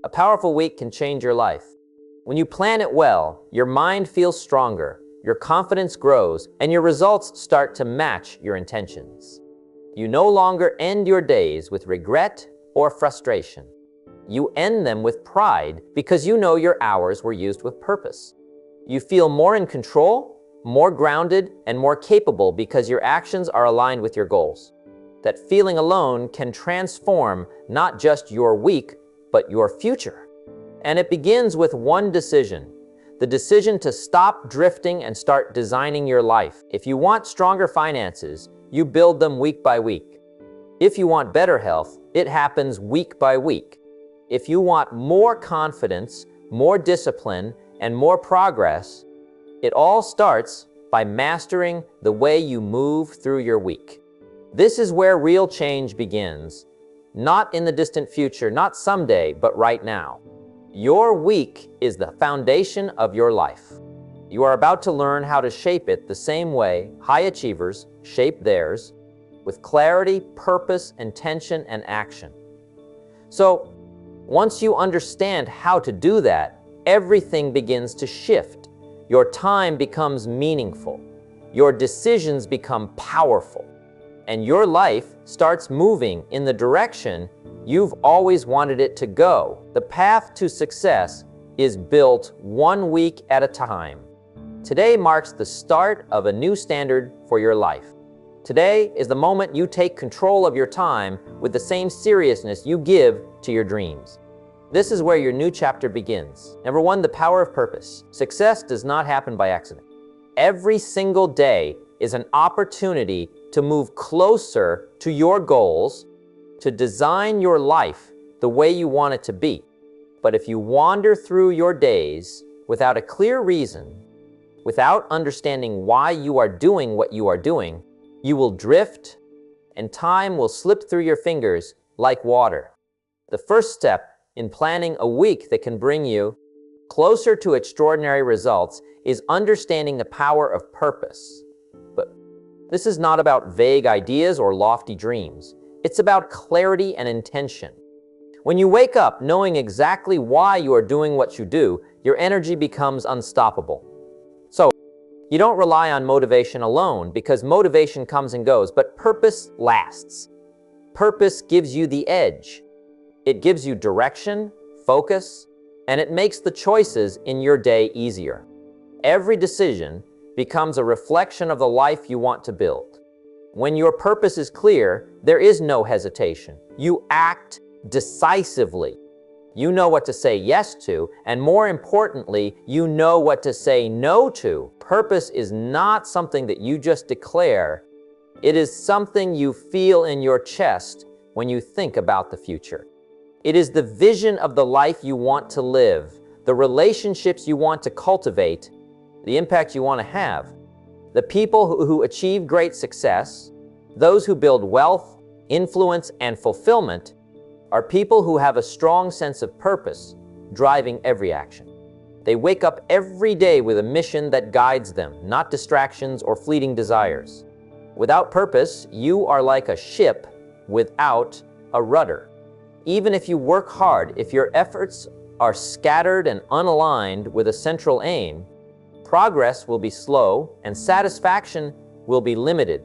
A powerful week can change your life. When you plan it well, your mind feels stronger, your confidence grows, and your results start to match your intentions. You no longer end your days with regret or frustration. You end them with pride because you know your hours were used with purpose. You feel more in control, more grounded, and more capable because your actions are aligned with your goals. That feeling alone can transform not just your week, but your future. And it begins with one decision, the decision to stop drifting and start designing your life. If you want stronger finances, you build them week by week. If you want better health, it happens week by week. If you want more confidence, more discipline, and more progress, it all starts by mastering the way you move through your week. This is where real change begins, not in the distant future, not someday, but right now. Your week is the foundation of your life. You are about to learn how to shape it the same way high achievers shape theirs, with clarity, purpose, intention, and action. So, once you understand how to do that, everything begins to shift. Your time becomes meaningful. Your decisions become powerful. And your life starts moving in the direction you've always wanted it to go. The path to success is built 1 week at a time. Today marks the start of a new standard for your life. Today is the moment you take control of your time with the same seriousness you give to your dreams. This is where your new chapter begins. Number 1, the power of purpose. Success does not happen by accident. Every single day is an opportunity to move closer to your goals, to design your life the way you want it to be. But if you wander through your days without a clear reason, without understanding why you are doing what you are doing, you will drift and time will slip through your fingers like water. The first step in planning a week that can bring you closer to extraordinary results is understanding the power of purpose. But this is not about vague ideas or lofty dreams. It's about clarity and intention. When you wake up knowing exactly why you are doing what you do, your energy becomes unstoppable. So, you don't rely on motivation alone because motivation comes and goes, but purpose lasts. Purpose gives you the edge. It gives you direction, focus, and it makes the choices in your day easier. Every decision becomes a reflection of the life you want to build. When your purpose is clear, there is no hesitation. You act decisively. You know what to say yes to, and more importantly, you know what to say no to. Purpose is not something that you just declare. It is something you feel in your chest when you think about the future. It is the vision of the life you want to live, the relationships you want to cultivate, the impact you want to have. The people who achieve great success, those who build wealth, influence, and fulfillment, are people who have a strong sense of purpose, driving every action. They wake up every day with a mission that guides them, not distractions or fleeting desires. Without purpose, you are like a ship without a rudder. Even if you work hard, if your efforts are scattered and unaligned with a central aim, progress will be slow and satisfaction will be limited.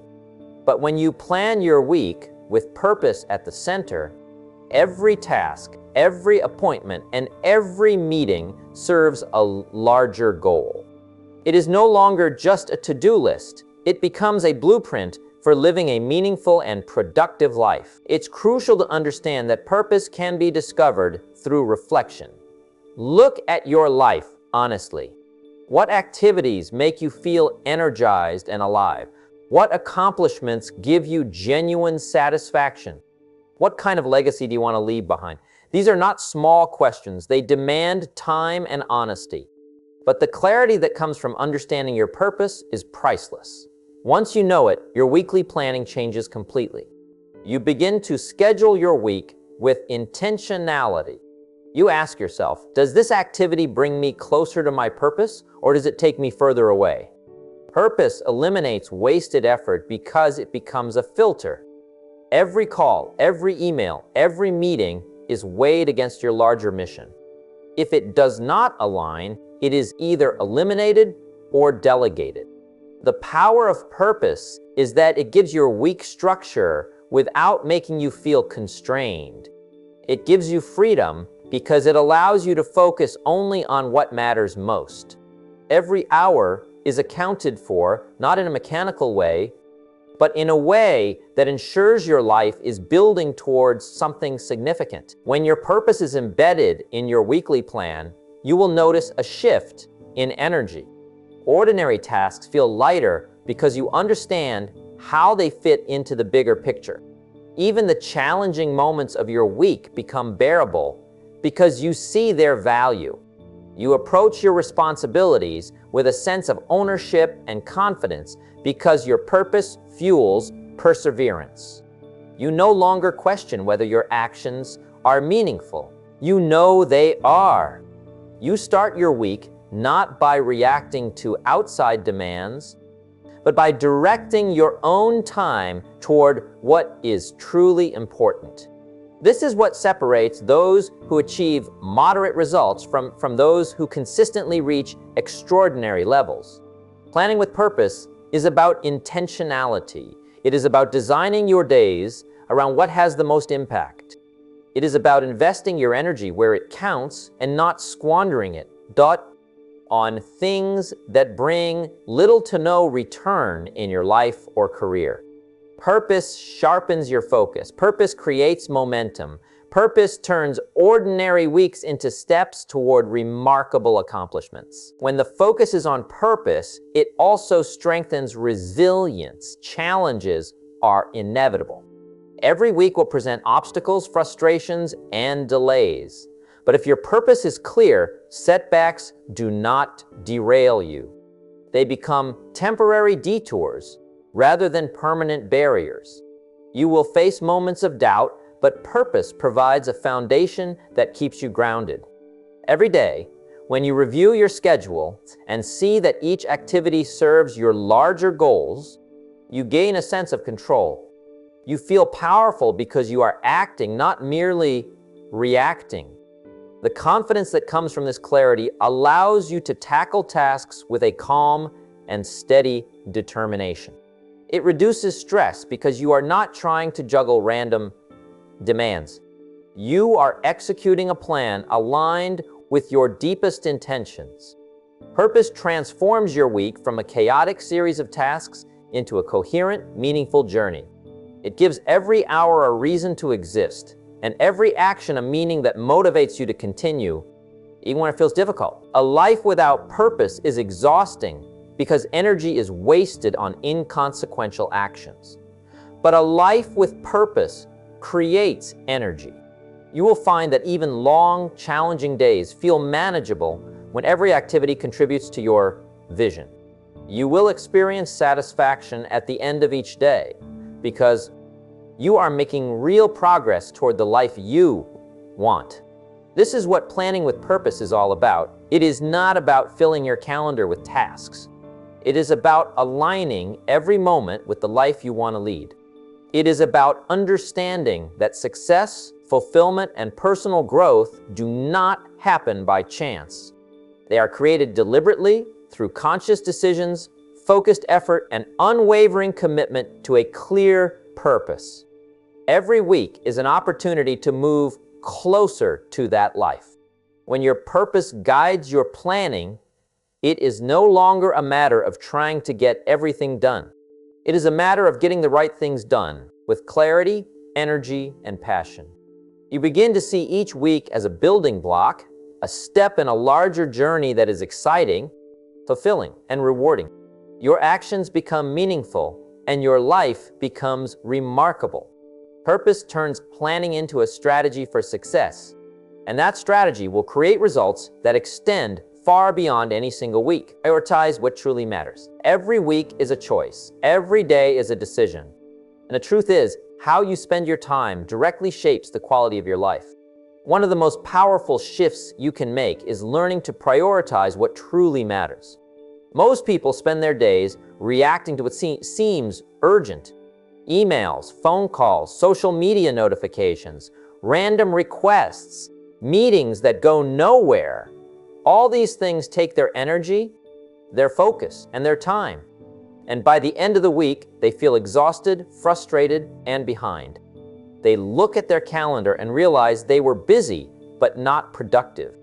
But when you plan your week with purpose at the center, every task, every appointment, and every meeting serves a larger goal. It is no longer just a to-do list. It becomes a blueprint for living a meaningful and productive life. It's crucial to understand that purpose can be discovered through reflection. Look at your life honestly. What activities make you feel energized and alive? What accomplishments give you genuine satisfaction? What kind of legacy do you want to leave behind? These are not small questions. They demand time and honesty. But the clarity that comes from understanding your purpose is priceless. Once you know it, your weekly planning changes completely. You begin to schedule your week with intentionality. You ask yourself, does this activity bring me closer to my purpose, or does it take me further away? Purpose eliminates wasted effort because it becomes a filter. Every call, every email, every meeting is weighed against your larger mission. If it does not align, it is either eliminated or delegated. The power of purpose is that it gives your week structure without making you feel constrained. It gives you freedom because it allows you to focus only on what matters most. Every hour is accounted for, not in a mechanical way, but in a way that ensures your life is building towards something significant. When your purpose is embedded in your weekly plan, you will notice a shift in energy. Ordinary tasks feel lighter because you understand how they fit into the bigger picture. Even the challenging moments of your week become bearable because you see their value. You approach your responsibilities with a sense of ownership and confidence because your purpose fuels perseverance. You no longer question whether your actions are meaningful. You know they are. You start your week not by reacting to outside demands, but by directing your own time toward what is truly important. This is what separates those who achieve moderate results from those who consistently reach extraordinary levels. Planning with purpose is about intentionality. It is about designing your days around what has the most impact. It is about investing your energy where it counts and not squandering it on things that bring little to no return in your life or career. Purpose sharpens your focus. Purpose creates momentum. Purpose turns ordinary weeks into steps toward remarkable accomplishments. When the focus is on purpose, it also strengthens resilience. Challenges are inevitable. Every week will present obstacles, frustrations, and delays. But if your purpose is clear, setbacks do not derail you. They become temporary detours rather than permanent barriers. You will face moments of doubt, but purpose provides a foundation that keeps you grounded. Every day, when you review your schedule and see that each activity serves your larger goals, you gain a sense of control. You feel powerful because you are acting, not merely reacting. The confidence that comes from this clarity allows you to tackle tasks with a calm and steady determination. It reduces stress because you are not trying to juggle random demands. You are executing a plan aligned with your deepest intentions. Purpose transforms your week from a chaotic series of tasks into a coherent, meaningful journey. It gives every hour a reason to exist, and every action a meaning that motivates you to continue, even when it feels difficult. A life without purpose is exhausting because energy is wasted on inconsequential actions. But a life with purpose creates energy. You will find that even long, challenging days feel manageable when every activity contributes to your vision. You will experience satisfaction at the end of each day because you are making real progress toward the life you want. This is what planning with purpose is all about. It is not about filling your calendar with tasks. It is about aligning every moment with the life you want to lead. It is about understanding that success, fulfillment, and personal growth do not happen by chance. They are created deliberately through conscious decisions, focused effort, and unwavering commitment to a clear purpose. Every week is an opportunity to move closer to that life. When your purpose guides your planning, it is no longer a matter of trying to get everything done. It is a matter of getting the right things done with clarity, energy, and passion. You begin to see each week as a building block, a step in a larger journey that is exciting, fulfilling, and rewarding. Your actions become meaningful, and your life becomes remarkable. Purpose turns planning into a strategy for success, and that strategy will create results that extend far beyond any single week. Prioritize what truly matters. Every week is a choice. Every day is a decision. And the truth is, how you spend your time directly shapes the quality of your life. One of the most powerful shifts you can make is learning to prioritize what truly matters. Most people spend their days reacting to what seems urgent. Emails, phone calls, social media notifications, random requests, meetings that go nowhere. All these things take their energy, their focus, and their time. And by the end of the week, they feel exhausted, frustrated, and behind. They look at their calendar and realize they were busy, but not productive.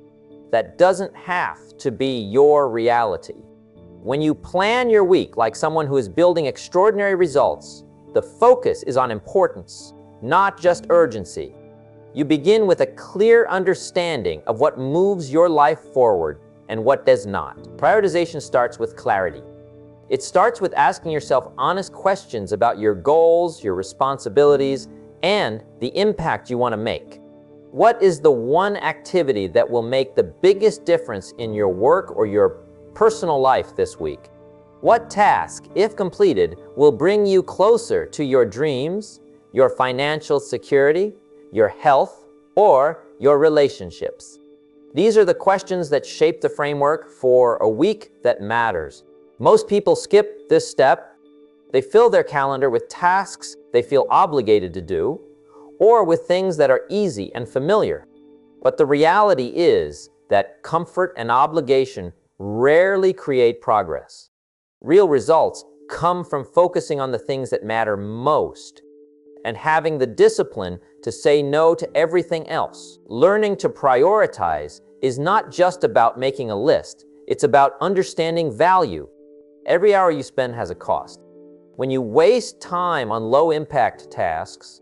That doesn't have to be your reality. When you plan your week like someone who is building extraordinary results, the focus is on importance, not just urgency. You begin with a clear understanding of what moves your life forward and what does not. Prioritization starts with clarity. It starts with asking yourself honest questions about your goals, your responsibilities, and the impact you want to make. What is the one activity that will make the biggest difference in your work or your personal life this week? What task, if completed, will bring you closer to your dreams, your financial security, your health, or your relationships? These are the questions that shape the framework for a week that matters. Most people skip this step. They fill their calendar with tasks they feel obligated to do, or with things that are easy and familiar. But the reality is that comfort and obligation rarely create progress. Real results come from focusing on the things that matter most and having the discipline to say no to everything else. Learning to prioritize is not just about making a list, it's about understanding value. Every hour you spend has a cost. When you waste time on low-impact tasks,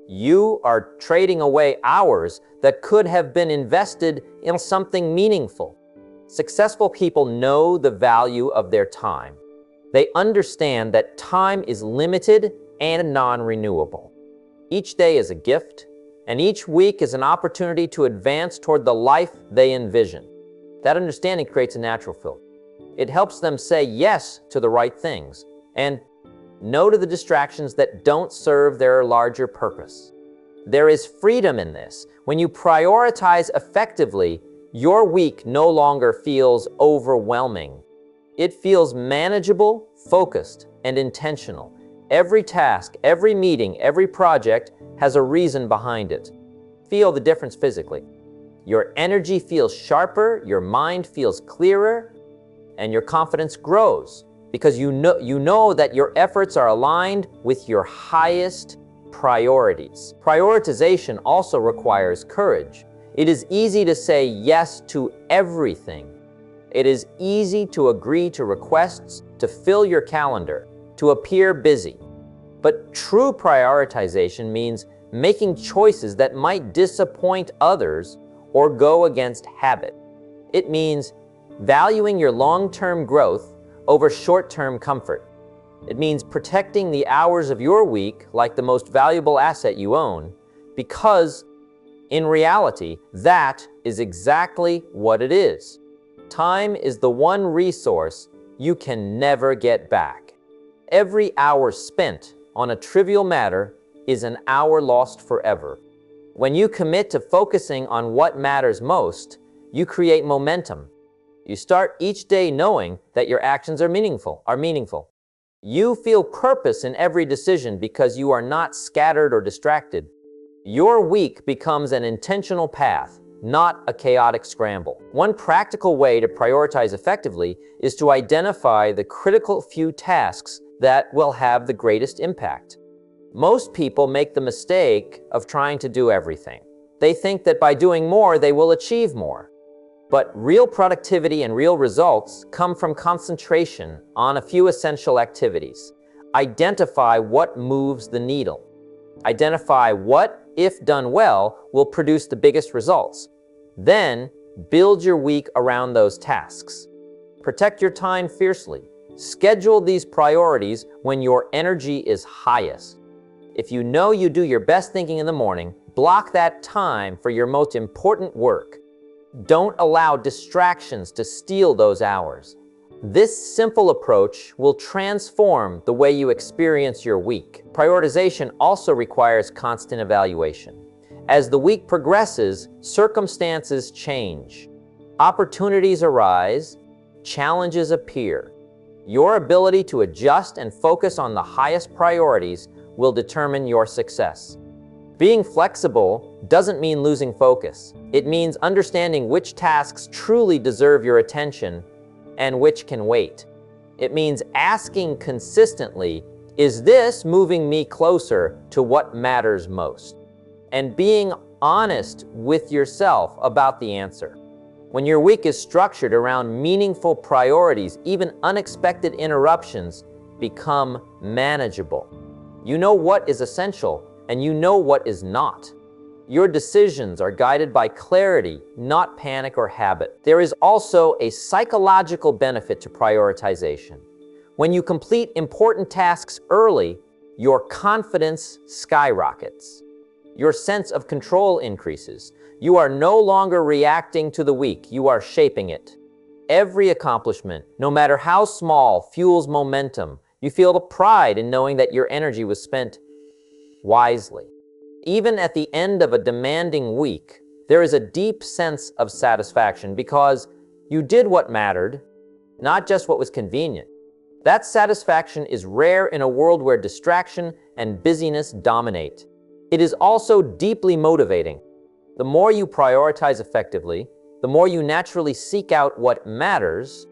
you are trading away hours that could have been invested in something meaningful. Successful people know the value of their time. They understand that time is limited and non-renewable. Each day is a gift, and each week is an opportunity to advance toward the life they envision. That understanding creates a natural flow. It helps them say yes to the right things and no to the distractions that don't serve their larger purpose. There is freedom in this. When you prioritize effectively, your week no longer feels overwhelming. It feels manageable, focused, and intentional. Every task, every meeting, every project has a reason behind it. Feel the difference physically. Your energy feels sharper, your mind feels clearer, and your confidence grows because you know that your efforts are aligned with your highest priorities. Prioritization also requires courage. It is easy to say yes to everything. It is easy to agree to requests, to fill your calendar, to appear busy. But true prioritization means making choices that might disappoint others or go against habit. It means valuing your long-term growth over short-term comfort. It means protecting the hours of your week like the most valuable asset you own, because in reality, that is exactly what it is. Time is the one resource you can never get back. Every hour spent on a trivial matter is an hour lost forever. When you commit to focusing on what matters most, you create momentum. You start each day knowing that your actions are meaningful. You feel purpose in every decision because you are not scattered or distracted. Your week becomes an intentional path, not a chaotic scramble. One practical way to prioritize effectively is to identify the critical few tasks that will have the greatest impact. Most people make the mistake of trying to do everything. They think that by doing more, they will achieve more. But real productivity and real results come from concentration on a few essential activities. Identify what moves the needle. Identify what, if done well, will produce the biggest results. Then, build your week around those tasks. Protect your time fiercely. Schedule these priorities when your energy is highest. If you know you do your best thinking in the morning, block that time for your most important work. Don't allow distractions to steal those hours. This simple approach will transform the way you experience your week. Prioritization also requires constant evaluation. As the week progresses, circumstances change. Opportunities arise, challenges appear. Your ability to adjust and focus on the highest priorities will determine your success. Being flexible doesn't mean losing focus. It means understanding which tasks truly deserve your attention and which can wait. It means asking consistently, is this moving me closer to what matters most? And being honest with yourself about the answer. When your week is structured around meaningful priorities, even unexpected interruptions become manageable. You know what is essential, and you know what is not. Your decisions are guided by clarity, not panic or habit. There is also a psychological benefit to prioritization. When you complete important tasks early, your confidence skyrockets. Your sense of control increases. You are no longer reacting to the week, you are shaping it. Every accomplishment, no matter how small, fuels momentum. You feel the pride in knowing that your energy was spent wisely. Even at the end of a demanding week, there is a deep sense of satisfaction because you did what mattered, not just what was convenient. That satisfaction is rare in a world where distraction and busyness dominate. It is also deeply motivating. The more you prioritize effectively, the more you naturally seek out what matters,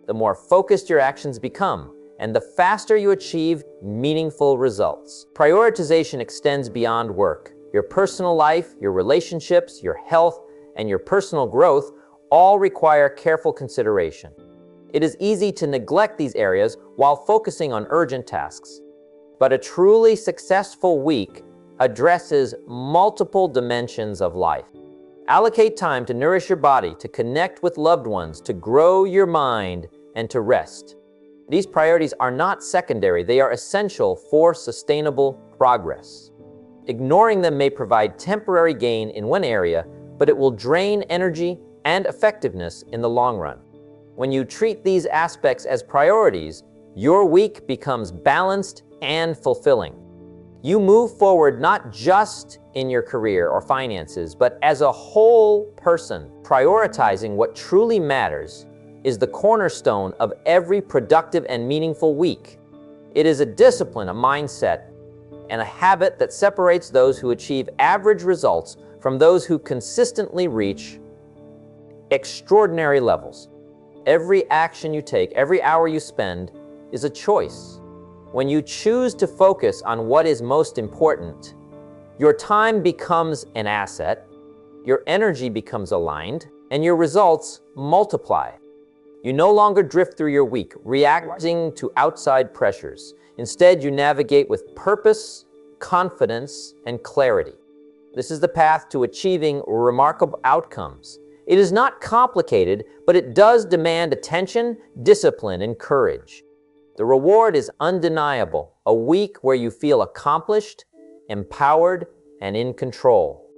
the more focused your actions become, and the faster you achieve meaningful results. Prioritization extends beyond work. Your personal life, your relationships, your health, and your personal growth all require careful consideration. It is easy to neglect these areas while focusing on urgent tasks. But a truly successful week addresses multiple dimensions of life. Allocate time to nourish your body, to connect with loved ones, to grow your mind, and to rest. These priorities are not secondary, they are essential for sustainable progress. Ignoring them may provide temporary gain in one area, but it will drain energy and effectiveness in the long run. When you treat these aspects as priorities, your week becomes balanced and fulfilling. You move forward not just in your career or finances, but as a whole person. Prioritizing what truly matters is the cornerstone of every productive and meaningful week. It is a discipline, a mindset, and a habit that separates those who achieve average results from those who consistently reach extraordinary levels. Every action you take, every hour you spend, is a choice. When you choose to focus on what is most important, your time becomes an asset, your energy becomes aligned, and your results multiply. You no longer drift through your week, reacting to outside pressures. Instead, you navigate with purpose, confidence, and clarity. This is the path to achieving remarkable outcomes. It is not complicated, but it does demand attention, discipline, and courage. The reward is undeniable, a week where you feel accomplished, empowered, and in control.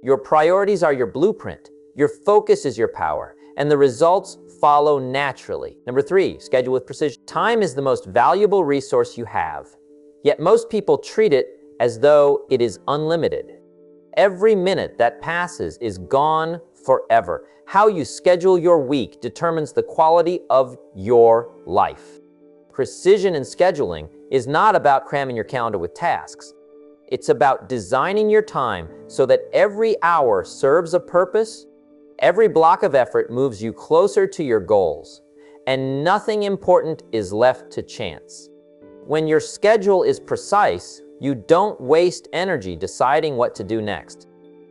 Your priorities are your blueprint, your focus is your power, and the results follow naturally. Number 3, schedule with precision. Time is the most valuable resource you have, yet most people treat it as though it is unlimited. Every minute that passes is gone forever. How you schedule your week determines the quality of your life. Precision in scheduling is not about cramming your calendar with tasks. It's about designing your time so that every hour serves a purpose, every block of effort moves you closer to your goals, and nothing important is left to chance. When your schedule is precise, you don't waste energy deciding what to do next.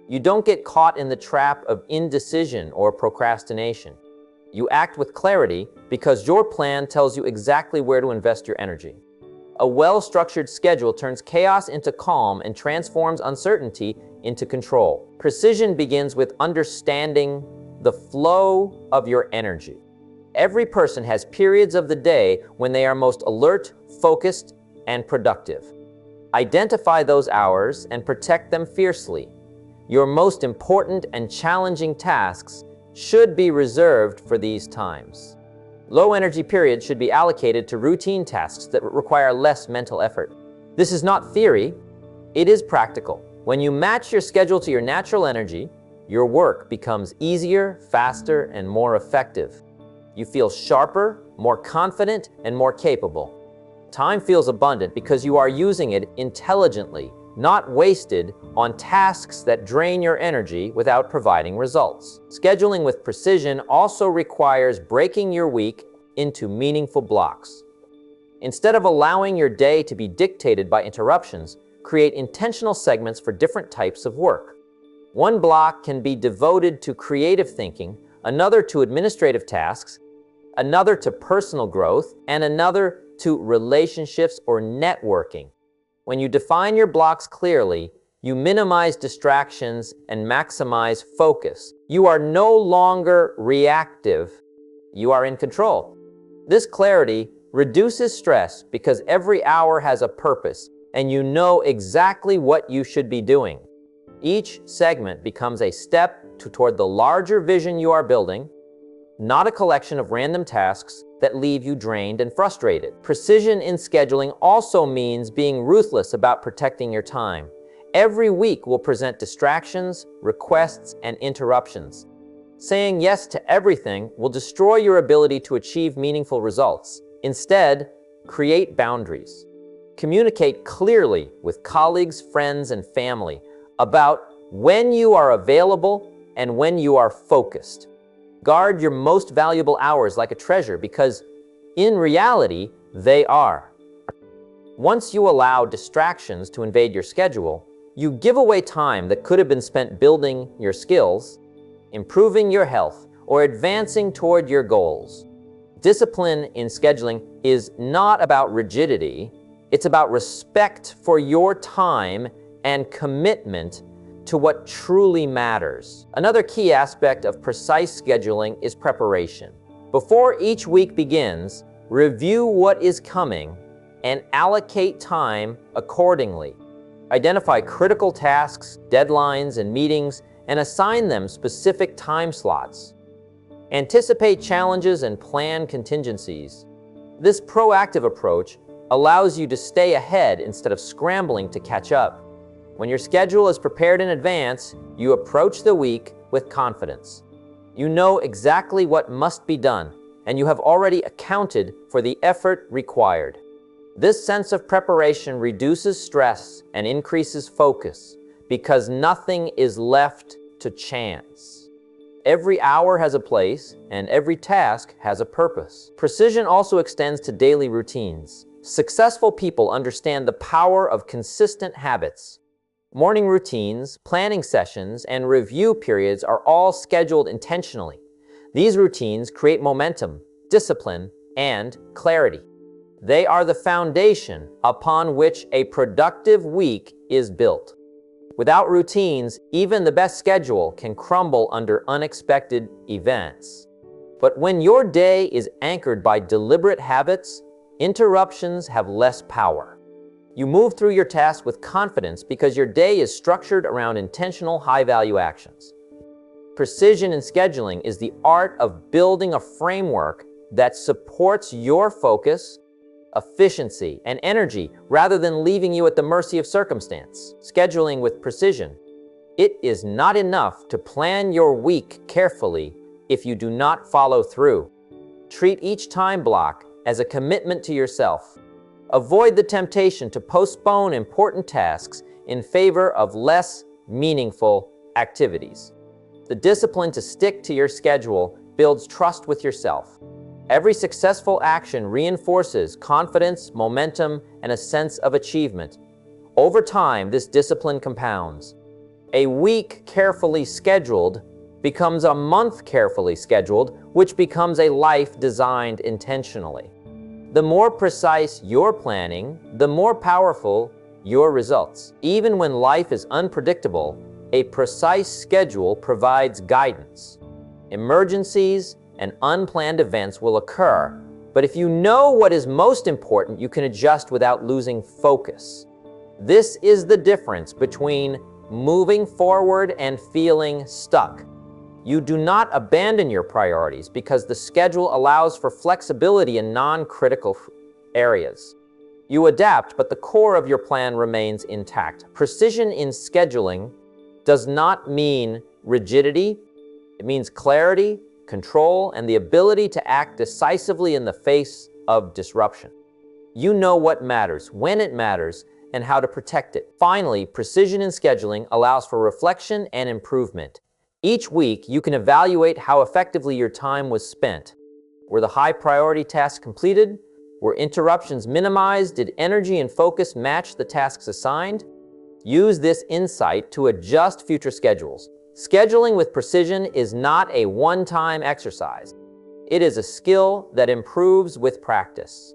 You don't get caught in the trap of indecision or procrastination. You act with clarity because your plan tells you exactly where to invest your energy. A well-structured schedule turns chaos into calm and transforms uncertainty into control. Precision begins with understanding the flow of your energy. Every person has periods of the day when they are most alert, focused, and productive. Identify those hours and protect them fiercely. Your most important and challenging tasks should be reserved for these times. Low-energy periods should be allocated to routine tasks that require less mental effort. This is not theory, it is practical. When you match your schedule to your natural energy, your work becomes easier, faster, and more effective. You feel sharper, more confident, and more capable. Time feels abundant because you are using it intelligently not wasted on tasks that drain your energy without providing results. Scheduling with precision also requires breaking your week into meaningful blocks. Instead of allowing your day to be dictated by interruptions, create intentional segments for different types of work. One block can be devoted to creative thinking, another to administrative tasks, another to personal growth, and another to relationships or networking. When you define your blocks clearly, you minimize distractions and maximize focus. You are no longer reactive, you are in control. This clarity reduces stress because every hour has a purpose and you know exactly what you should be doing. Each segment becomes a step toward the larger vision you are building, not a collection of random tasks that leave you drained and frustrated. Precision in scheduling also means being ruthless about protecting your time. Every week will present distractions, requests, and interruptions. Saying yes to everything will destroy your ability to achieve meaningful results. Instead, create boundaries. Communicate clearly with colleagues, friends, and family about when you are available and when you are focused. Guard your most valuable hours like a treasure because, in reality, they are. Once you allow distractions to invade your schedule, you give away time that could have been spent building your skills, improving your health, or advancing toward your goals. Discipline in scheduling is not about rigidity, it's about respect for your time and commitment to what truly matters. Another key aspect of precise scheduling is preparation. Before each week begins, review what is coming and allocate time accordingly. Identify critical tasks, deadlines, and meetings, and assign them specific time slots. Anticipate challenges and plan contingencies. This proactive approach allows you to stay ahead instead of scrambling to catch up. When your schedule is prepared in advance, you approach the week with confidence. You know exactly what must be done, and you have already accounted for the effort required. This sense of preparation reduces stress and increases focus because nothing is left to chance. Every hour has a place, and every task has a purpose. Precision also extends to daily routines. Successful people understand the power of consistent habits. Morning routines, planning sessions, and review periods are all scheduled intentionally. These routines create momentum, discipline, and clarity. They are the foundation upon which a productive week is built. Without routines, even the best schedule can crumble under unexpected events. But when your day is anchored by deliberate habits, interruptions have less power. You move through your tasks with confidence because your day is structured around intentional, high-value actions. Precision in scheduling is the art of building a framework that supports your focus, efficiency, and energy rather than leaving you at the mercy of circumstance. Scheduling with precision. It is not enough to plan your week carefully if you do not follow through. Treat each time block as a commitment to yourself. Avoid the temptation to postpone important tasks in favor of less meaningful activities. The discipline to stick to your schedule builds trust with yourself. Every successful action reinforces confidence, momentum, and a sense of achievement. Over time, this discipline compounds. A week carefully scheduled becomes a month carefully scheduled, which becomes a life designed intentionally. The more precise your planning, the more powerful your results. Even when life is unpredictable, a precise schedule provides guidance. Emergencies and unplanned events will occur, but if you know what is most important, you can adjust without losing focus. This is the difference between moving forward and feeling stuck. You do not abandon your priorities because the schedule allows for flexibility in non-critical areas. You adapt, but the core of your plan remains intact. Precision in scheduling does not mean rigidity. It means clarity, control, and the ability to act decisively in the face of disruption. You know what matters, when it matters, and how to protect it. Finally, precision in scheduling allows for reflection and improvement. Each week, you can evaluate how effectively your time was spent. Were the high-priority tasks completed? Were interruptions minimized? Did energy and focus match the tasks assigned? Use this insight to adjust future schedules. Scheduling with precision is not a one-time exercise. It is a skill that improves with practice.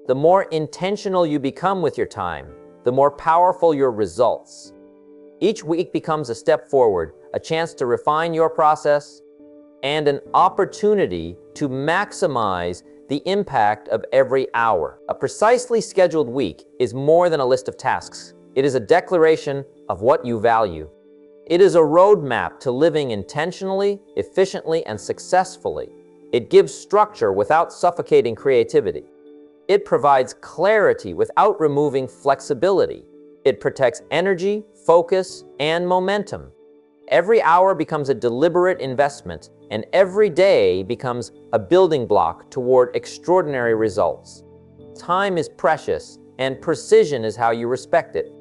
The more intentional you become with your time, the more powerful your results. Each week becomes a step forward, a chance to refine your process, and an opportunity to maximize the impact of every hour. A precisely scheduled week is more than a list of tasks. It is a declaration of what you value. It is a roadmap to living intentionally, efficiently, and successfully. It gives structure without suffocating creativity. It provides clarity without removing flexibility. It protects energy, focus, and momentum. Every hour becomes a deliberate investment, and every day becomes a building block toward extraordinary results. Time is precious, and precision is how you respect it.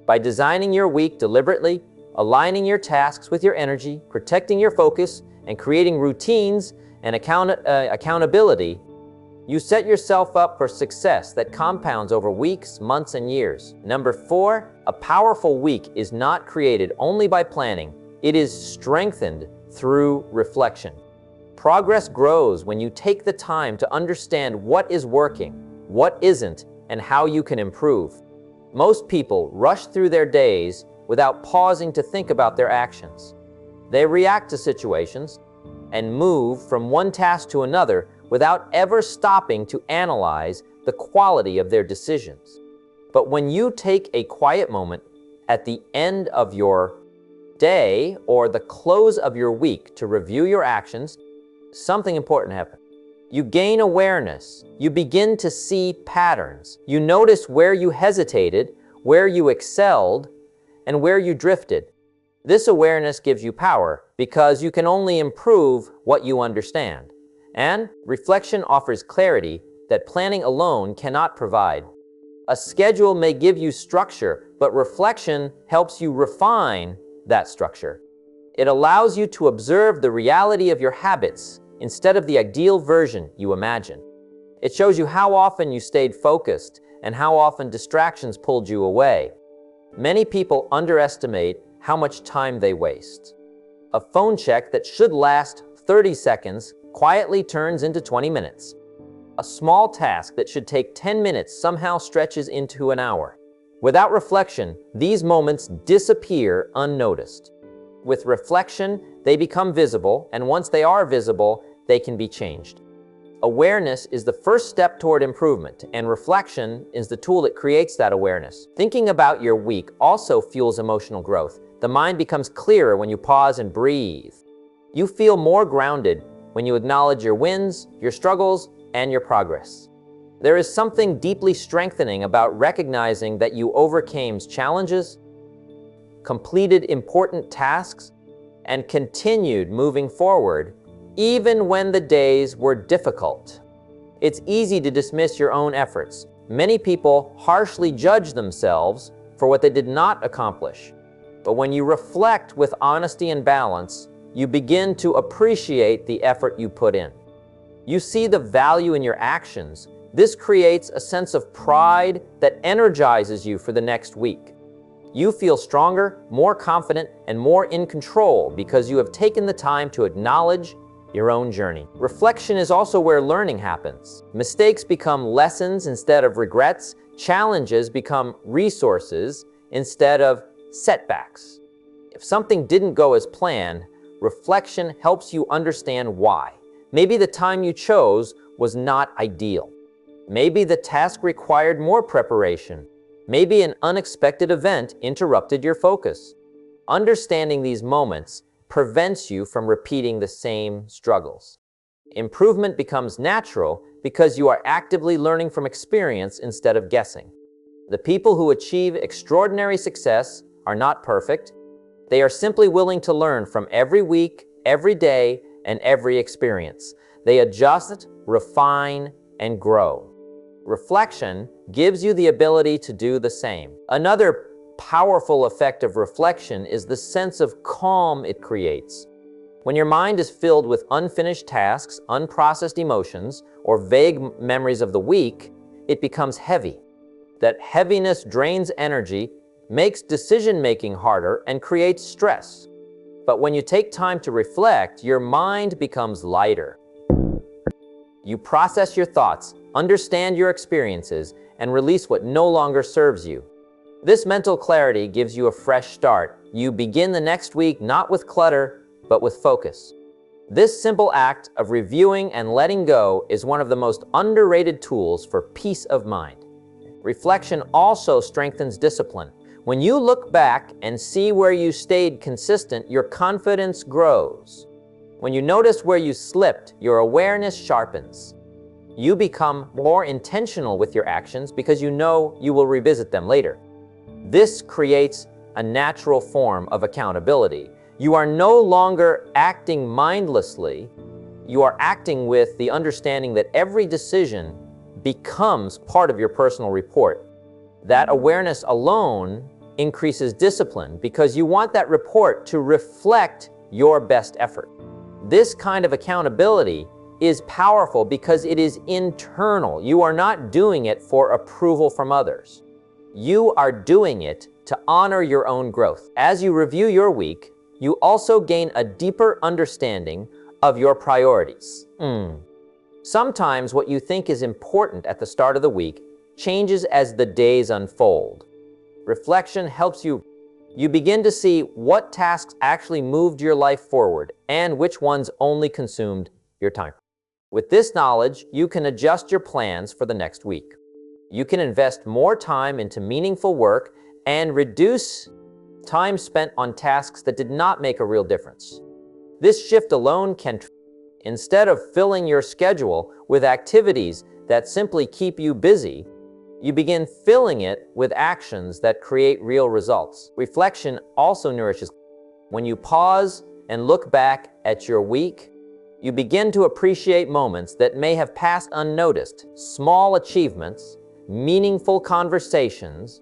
By designing your week deliberately, aligning your tasks with your energy, protecting your focus, and creating routines and accountability, you set yourself up for success that compounds over weeks, months, and years. Number 4, a powerful week is not created only by planning. It is strengthened through reflection. Progress grows when you take the time to understand what is working, what isn't, and how you can improve. Most people rush through their days without pausing to think about their actions. They react to situations and move from one task to another without ever stopping to analyze the quality of their decisions. But when you take a quiet moment at the end of your day or the close of your week to review your actions, something important happens. You gain awareness. You begin to see patterns. You notice where you hesitated, where you excelled, and where you drifted. This awareness gives you power because you can only improve what you understand. And reflection offers clarity that planning alone cannot provide. A schedule may give you structure, but reflection helps you refine that structure. It allows you to observe the reality of your habits instead of the ideal version you imagine. It shows you how often you stayed focused and how often distractions pulled you away. Many people underestimate how much time they waste. A phone check that should last 30 seconds quietly turns into 20 minutes. A small task that should take 10 minutes somehow stretches into an hour. Without reflection, these moments disappear unnoticed. With reflection, they become visible, and once they are visible, they can be changed. Awareness is the first step toward improvement, and reflection is the tool that creates that awareness. Thinking about your week also fuels emotional growth. The mind becomes clearer when you pause and breathe. You feel more grounded when you acknowledge your wins, your struggles, and your progress. There is something deeply strengthening about recognizing that you overcame challenges, completed important tasks, and continued moving forward even when the days were difficult. It's easy to dismiss your own efforts. Many people harshly judge themselves for what they did not accomplish. But when you reflect with honesty and balance, you begin to appreciate the effort you put in. You see the value in your actions. This creates a sense of pride that energizes you for the next week. You feel stronger, more confident, and more in control because you have taken the time to acknowledge your own journey. Reflection is also where learning happens. Mistakes become lessons instead of regrets. Challenges become resources instead of setbacks. If something didn't go as planned, reflection helps you understand why. Maybe the time you chose was not ideal. Maybe the task required more preparation. Maybe an unexpected event interrupted your focus. Understanding these moments prevents you from repeating the same struggles. Improvement becomes natural because you are actively learning from experience instead of guessing. The people who achieve extraordinary success are not perfect. They are simply willing to learn from every week, every day, and every experience. They adjust, refine, and grow. Reflection gives you the ability to do the same. Another powerful effect of reflection is the sense of calm it creates. When your mind is filled with unfinished tasks, unprocessed emotions, or vague memories of the week, it becomes heavy. That heaviness drains energy, makes decision-making harder, and creates stress. But when you take time to reflect, your mind becomes lighter. You process your thoughts, understand your experiences, and release what no longer serves you. This mental clarity gives you a fresh start. You begin the next week not with clutter, but with focus. This simple act of reviewing and letting go is one of the most underrated tools for peace of mind. Reflection also strengthens discipline. When you look back and see where you stayed consistent, your confidence grows. When you notice where you slipped, your awareness sharpens. You become more intentional with your actions because you know you will revisit them later. This creates a natural form of accountability. You are no longer acting mindlessly. You are acting with the understanding that every decision becomes part of your personal report. That awareness alone increases discipline because you want that report to reflect your best effort. This kind of accountability is powerful because it is internal. You are not doing it for approval from others. You are doing it to honor your own growth. As you review your week, you also gain a deeper understanding of your priorities. Sometimes what you think is important at the start of the week changes as the days unfold. Reflection helps you begin to see what tasks actually moved your life forward and which ones only consumed your time. With this knowledge, you can adjust your plans for the next week. You can invest more time into meaningful work and reduce time spent on tasks that did not make a real difference. This shift alone can, instead of filling your schedule with activities that simply keep you busy, you begin filling it with actions that create real results. Reflection also nourishes. When you pause and look back at your week, you begin to appreciate moments that may have passed unnoticed. Small achievements, meaningful conversations,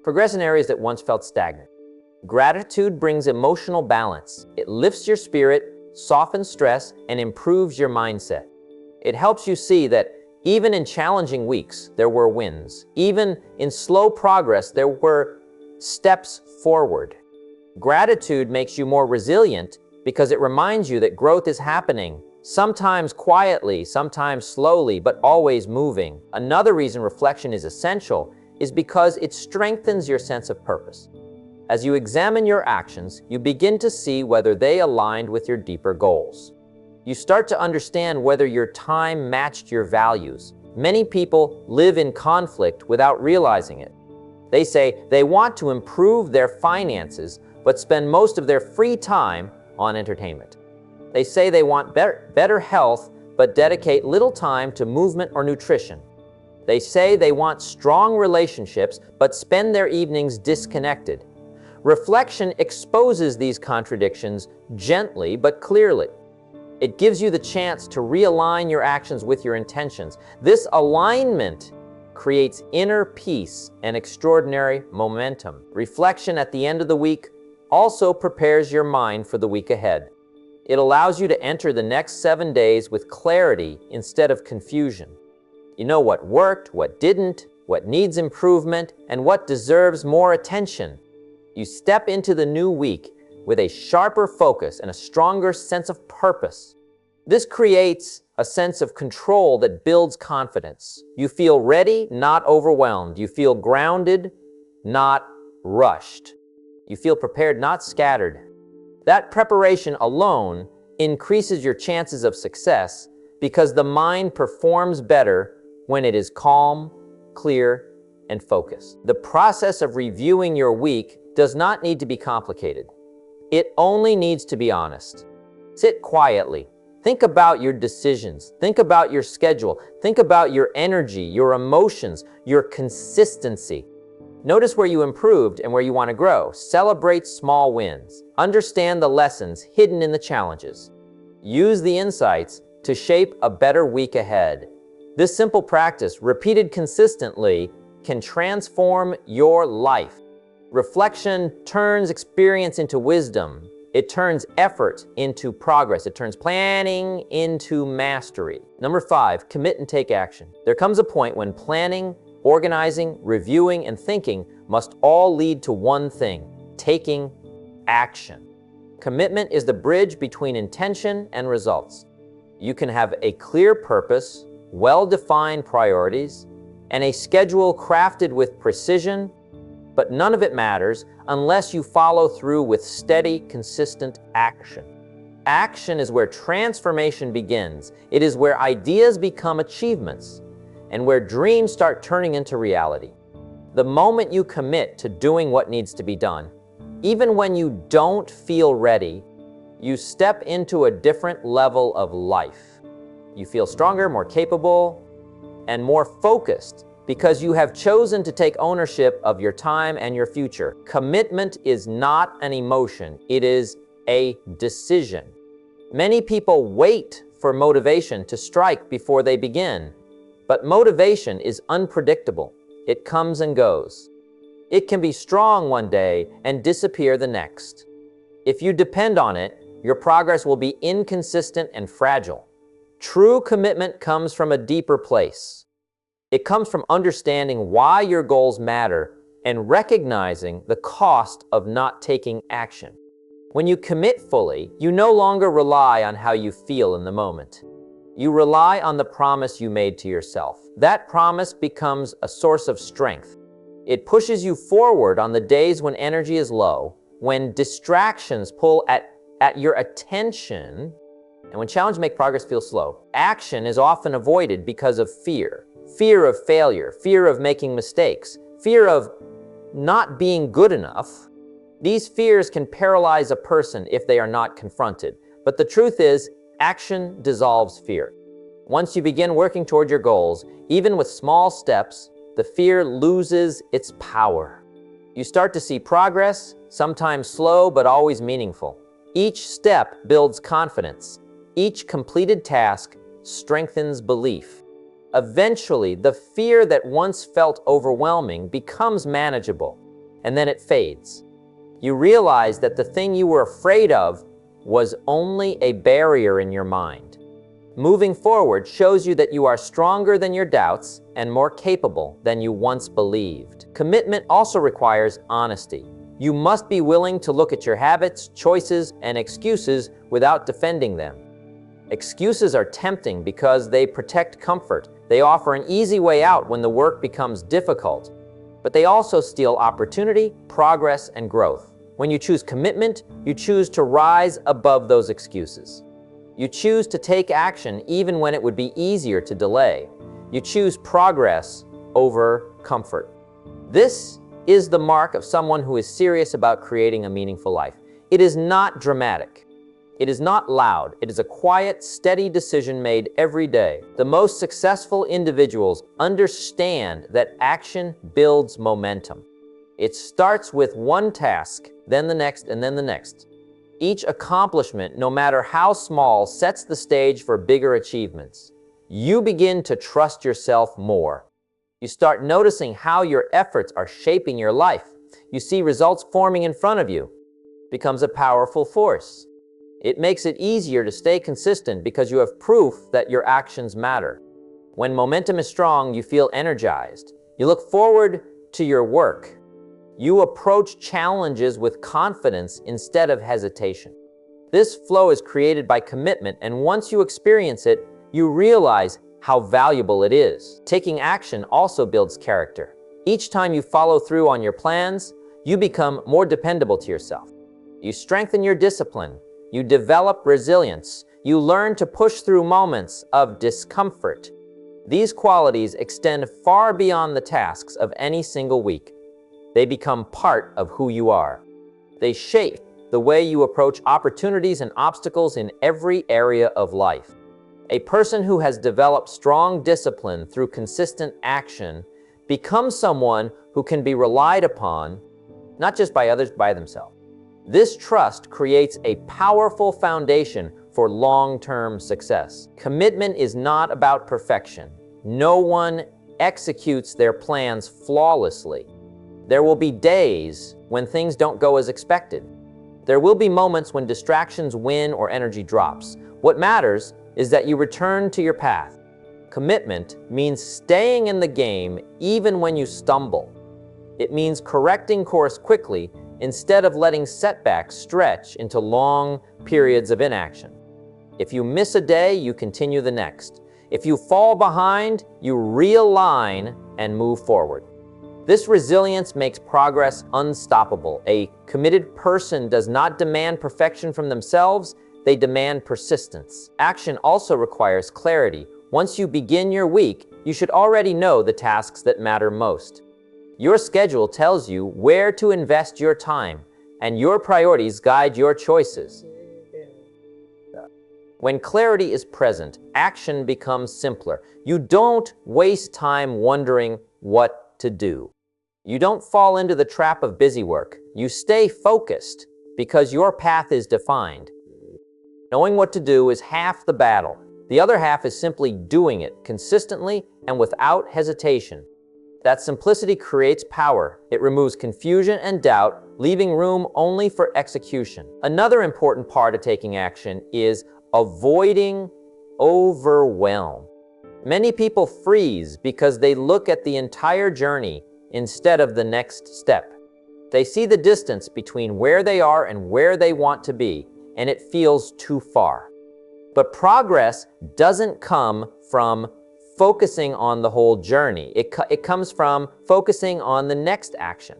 progress in areas that once felt stagnant. Gratitude brings emotional balance. It lifts your spirit, softens stress, and improves your mindset. It helps you see that even in challenging weeks, there were wins. Even in slow progress, there were steps forward. Gratitude makes you more resilient because it reminds you that growth is happening, sometimes quietly, sometimes slowly, but always moving. Another reason reflection is essential is because it strengthens your sense of purpose. As you examine your actions, you begin to see whether they aligned with your deeper goals. You start to understand whether your time matched your values. Many people live in conflict without realizing it. They say they want to improve their finances, but spend most of their free time on entertainment. They say they want better health, but dedicate little time to movement or nutrition. They say they want strong relationships, but spend their evenings disconnected. Reflection exposes these contradictions gently but clearly. It gives you the chance to realign your actions with your intentions. This alignment creates inner peace and extraordinary momentum. Reflection at the end of the week also prepares your mind for the week ahead. It allows you to enter the next 7 days with clarity instead of confusion. You know what worked, what didn't, what needs improvement, and what deserves more attention. You step into the new week with a sharper focus and a stronger sense of purpose. This creates a sense of control that builds confidence. You feel ready, not overwhelmed. You feel grounded, not rushed. You feel prepared, not scattered. That preparation alone increases your chances of success because the mind performs better when it is calm, clear, and focused. The process of reviewing your week does not need to be complicated. It only needs to be honest. Sit quietly. Think about your decisions. Think about your schedule. Think about your energy, your emotions, your consistency. Notice where you improved and where you want to grow. Celebrate small wins. Understand the lessons hidden in the challenges. Use the insights to shape a better week ahead. This simple practice, repeated consistently, can transform your life. Reflection turns experience into wisdom. It turns effort into progress. It turns planning into mastery. Number 5, commit and take action. There comes a point when planning, organizing, reviewing, and thinking must all lead to one thing: taking action. Commitment is the bridge between intention and results. You can have a clear purpose, well-defined priorities, and a schedule crafted with precision, but none of it matters unless you follow through with steady, consistent action. Action is where transformation begins. It is where ideas become achievements and where dreams start turning into reality. The moment you commit to doing what needs to be done, even when you don't feel ready, you step into a different level of life. You feel stronger, more capable, and more focused because you have chosen to take ownership of your time and your future. Commitment is not an emotion, it is a decision. Many people wait for motivation to strike before they begin, but motivation is unpredictable. It comes and goes. It can be strong one day and disappear the next. If you depend on it, your progress will be inconsistent and fragile. True commitment comes from a deeper place. It comes from understanding why your goals matter and recognizing the cost of not taking action. When you commit fully, you no longer rely on how you feel in the moment. You rely on the promise you made to yourself. That promise becomes a source of strength. It pushes you forward on the days when energy is low, when distractions pull at your attention, and when challenges make progress feel slow. Action is often avoided because of fear. Fear of failure, fear of making mistakes, fear of not being good enough. These fears can paralyze a person if they are not confronted. But the truth is, action dissolves fear. Once you begin working toward your goals, even with small steps, the fear loses its power. You start to see progress, sometimes slow but always meaningful. Each step builds confidence. Each completed task strengthens belief. Eventually, the fear that once felt overwhelming becomes manageable, and then it fades. You realize that the thing you were afraid of was only a barrier in your mind. Moving forward shows you that you are stronger than your doubts and more capable than you once believed. Commitment also requires honesty. You must be willing to look at your habits, choices, and excuses without defending them. Excuses are tempting because they protect comfort. They offer an easy way out when the work becomes difficult. But they also steal opportunity, progress, and growth. When you choose commitment, you choose to rise above those excuses. You choose to take action even when it would be easier to delay. You choose progress over comfort. This is the mark of someone who is serious about creating a meaningful life. It is not dramatic. It is not loud. It is a quiet, steady decision made every day. The most successful individuals understand that action builds momentum. It starts with one task, then the next, and then the next. Each accomplishment, no matter how small, sets the stage for bigger achievements. You begin to trust yourself more. You start noticing how your efforts are shaping your life. You see results forming in front of you. It becomes a powerful force. It makes it easier to stay consistent because you have proof that your actions matter. When momentum is strong, you feel energized. You look forward to your work. You approach challenges with confidence instead of hesitation. This flow is created by commitment, and once you experience it, you realize how valuable it is. Taking action also builds character. Each time you follow through on your plans, you become more dependable to yourself. You strengthen your discipline. You develop resilience. You learn to push through moments of discomfort. These qualities extend far beyond the tasks of any single week. They become part of who you are. They shape the way you approach opportunities and obstacles in every area of life. A person who has developed strong discipline through consistent action becomes someone who can be relied upon, not just by others, by themselves. This trust creates a powerful foundation for long-term success. Commitment is not about perfection. no one executes their plans flawlessly. There will be days when things don't go as expected. There will be moments when distractions win or energy drops. What matters is that you return to your path. Commitment means staying in the game even when you stumble. It means correcting course quickly instead of letting setbacks stretch into long periods of inaction. If you miss a day, you continue the next. If you fall behind, you realign and move forward. This resilience makes progress unstoppable. A committed person does not demand perfection from themselves, they demand persistence. Action also requires clarity. Once you begin your week, you should already know the tasks that matter most. Your schedule tells you where to invest your time, and your priorities guide your choices. When clarity is present, action becomes simpler. You don't waste time wondering what to do. You don't fall into the trap of busy work. You stay focused because your path is defined. Knowing what to do is half the battle. The other half is simply doing it consistently and without hesitation. That simplicity creates power. It removes confusion and doubt, leaving room only for execution. Another important part of taking action is avoiding overwhelm. Many people freeze because they look at the entire journey instead of the next step. They see the distance between where they are and where they want to be, and it feels too far. But progress doesn't come from focusing on the whole journey. It comes from focusing on the next action.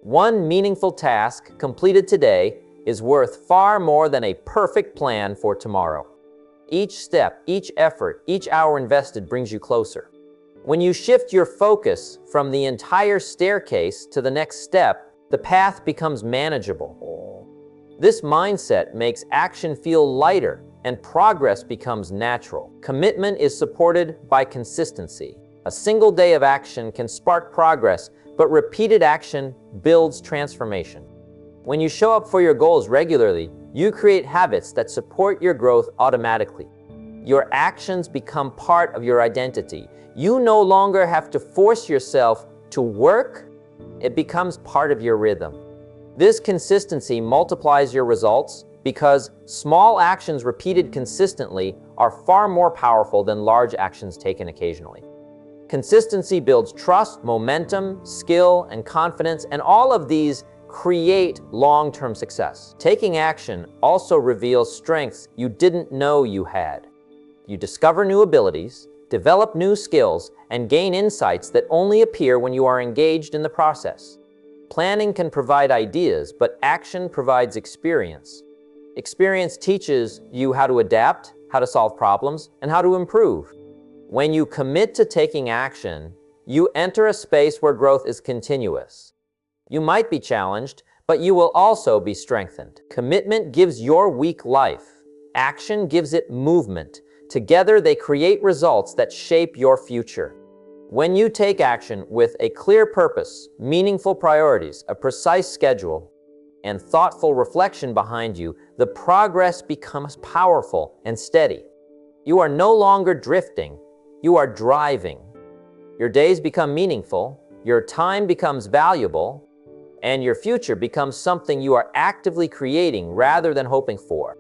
One meaningful task completed today is worth far more than a perfect plan for tomorrow. Each step, each effort, each hour invested brings you closer. When you shift your focus from the entire staircase to the next step, the path becomes manageable. This mindset makes action feel lighter and progress becomes natural. Commitment is supported by consistency. A single day of action can spark progress, but repeated action builds transformation. When you show up for your goals regularly, you create habits that support your growth automatically. Your actions become part of your identity. You no longer have to force yourself to work. It becomes part of your rhythm. This consistency multiplies your results because small actions repeated consistently are far more powerful than large actions taken occasionally. Consistency builds trust, momentum, skill, and confidence, and all of these create long-term success. Taking action also reveals strengths you didn't know you had. You discover new abilities, develop new skills, and gain insights that only appear when you are engaged in the process. Planning can provide ideas, but action provides experience. Experience teaches you how to adapt, how to solve problems, and how to improve. When you commit to taking action, you enter a space where growth is continuous. You might be challenged, but you will also be strengthened. Commitment gives your week life. Action gives it movement. Together, they create results that shape your future. When you take action with a clear purpose, meaningful priorities, a precise schedule, and thoughtful reflection behind you, the progress becomes powerful and steady. You are no longer drifting, you are driving. Your days become meaningful, your time becomes valuable, and your future becomes something you are actively creating rather than hoping for.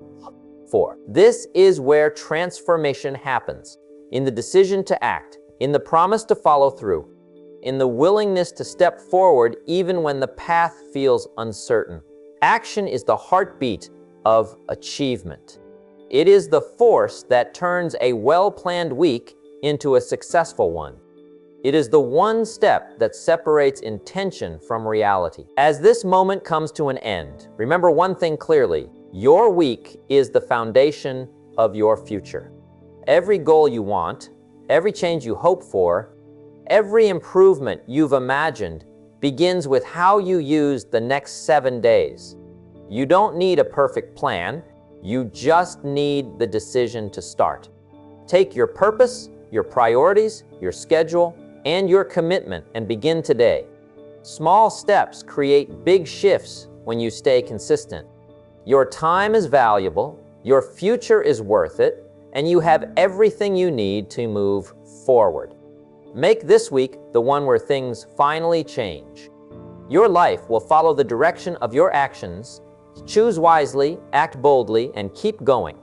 This is where transformation happens, in the decision to act, in the promise to follow through, in the willingness to step forward even when the path feels uncertain. Action is the heartbeat of achievement. It is the force that turns a well-planned week into a successful one. It is the one step that separates intention from reality. As this moment comes to an end, remember one thing clearly: your week is the foundation of your future. Every goal you want, every change you hope for, every improvement you've imagined begins with how you use the next 7 days. You don't need a perfect plan, you just need the decision to start. Take your purpose, your priorities, your schedule, and your commitment and begin today. Small steps create big shifts when you stay consistent. Your time is valuable, your future is worth it, and you have everything you need to move forward. Make this week the one where things finally change. Your life will follow the direction of your actions. Choose wisely, act boldly, and keep going.